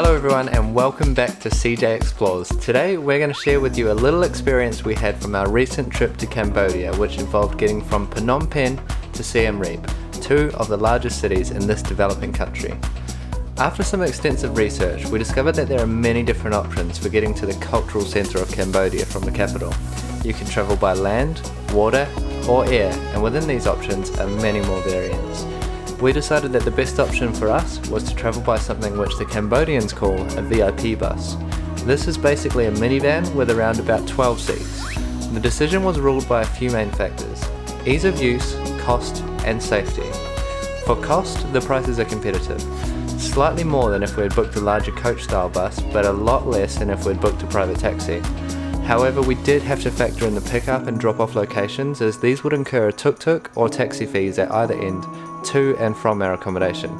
Hello everyone and welcome back to CJ Explores. Today we're going to share with you a little experience we had from our recent trip to Cambodia, which involved getting from Phnom Penh to Siem Reap, two of the largest cities in this developing country. After some extensive research, we discovered that there are many different options for getting to the cultural centre of Cambodia from the capital. You can travel by land, water or air, and within these options are many more variants. We decided that the best option for us was to travel by something which the Cambodians call a VIP bus. This is basically a minivan with around about 12 seats. The decision was ruled by a few main factors: ease of use, cost and safety. For cost, the prices are competitive. Slightly more than if we had booked a larger coach style bus, but a lot less than if we had booked a private taxi. However, we did have to factor in the pick-up and drop-off locations, as these would incur tuk-tuk or taxi fees at either end, to and from our accommodation.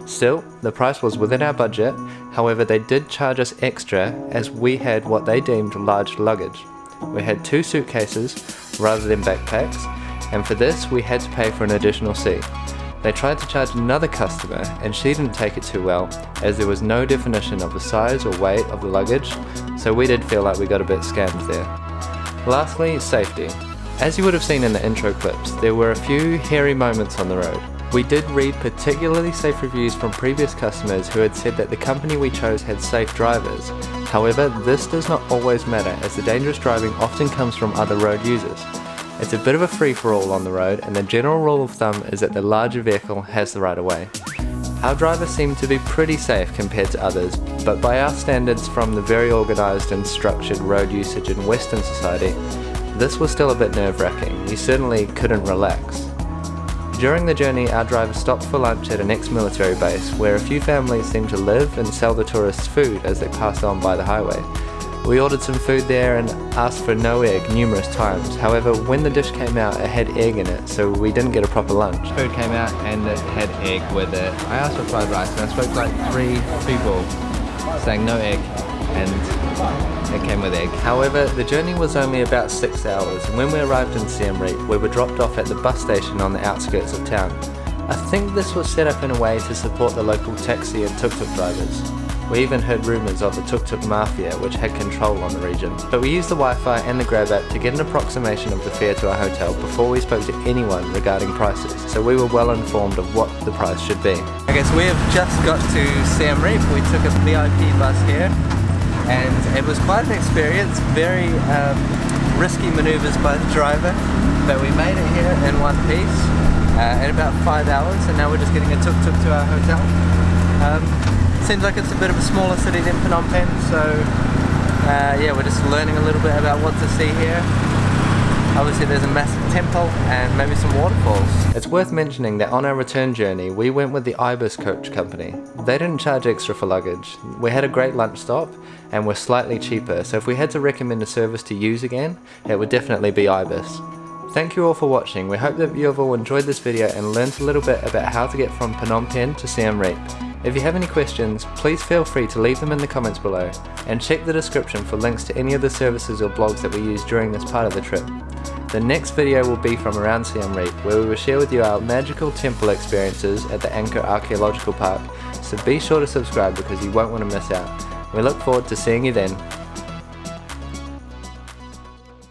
Still, the price was within our budget. However, they did charge us extra as we had what they deemed large luggage. We had 2 suitcases rather than backpacks, and for this we had to pay for an additional seat. They tried to charge another customer and she didn't take it too well, as there was no definition of the size or weight of the luggage, so we did feel like we got a bit scammed there. Lastly, safety. As you would have seen in the intro clips, there were a few hairy moments on the road. We did read particularly safe reviews from previous customers who had said that the company we chose had safe drivers. However, this does not always matter, as the dangerous driving often comes from other road users. It's a bit of a free-for-all on the road, and the general rule of thumb is that the larger vehicle has the right of way. Our driver seemed to be pretty safe compared to others, but by our standards from the very organised and structured road usage in Western society, this was still a bit nerve-wracking. You certainly couldn't relax. During the journey, our driver stopped for lunch at an ex-military base where a few families seemed to live and sell the tourists food as they passed on by the highway. We ordered some food there and asked for no egg numerous times. However, when the dish came out, it had egg in it, so we didn't get a proper lunch. Food came out and it had egg with it. I asked for fried rice and I spoke to like 3 people saying no egg, and it came with egg. However, the journey was only about 6 hours, and when we arrived in Siem Reap, we were dropped off at the bus station on the outskirts of town. I think this was set up in a way to support the local taxi and tuk-tuk drivers. We even heard rumours of the tuk-tuk mafia, which had control on the region. But we used the Wi-Fi and the Grab app to get an approximation of the fare to our hotel before we spoke to anyone regarding prices, so we were well informed of what the price should be. Okay, so we have just got to Siem Reap. We took a VIP bus here, and it was quite an experience. Very risky manoeuvres by the driver, but we made it here in one piece in about 5 hours, and now we're just getting a tuk-tuk to our hotel. Seems like it's a bit of a smaller city than Phnom Penh, so yeah, we're just learning a little bit about what to see here. Obviously there's a massive temple and maybe some waterfalls. It's worth mentioning that on our return journey we went with the IBIS coach company. They didn't charge extra for luggage. We had a great lunch stop and were slightly cheaper, so if we had to recommend a service to use again, it would definitely be IBIS. Thank you all for watching. We hope that you have all enjoyed this video and learned a little bit about how to get from Phnom Penh to Siem Reap. If you have any questions, please feel free to leave them in the comments below, and check the description for links to any of the services or blogs that we used during this part of the trip. The next video will be from around Siem Reap, where we will share with you our magical temple experiences at the Angkor Archaeological Park, so be sure to subscribe because you won't want to miss out. We look forward to seeing you then.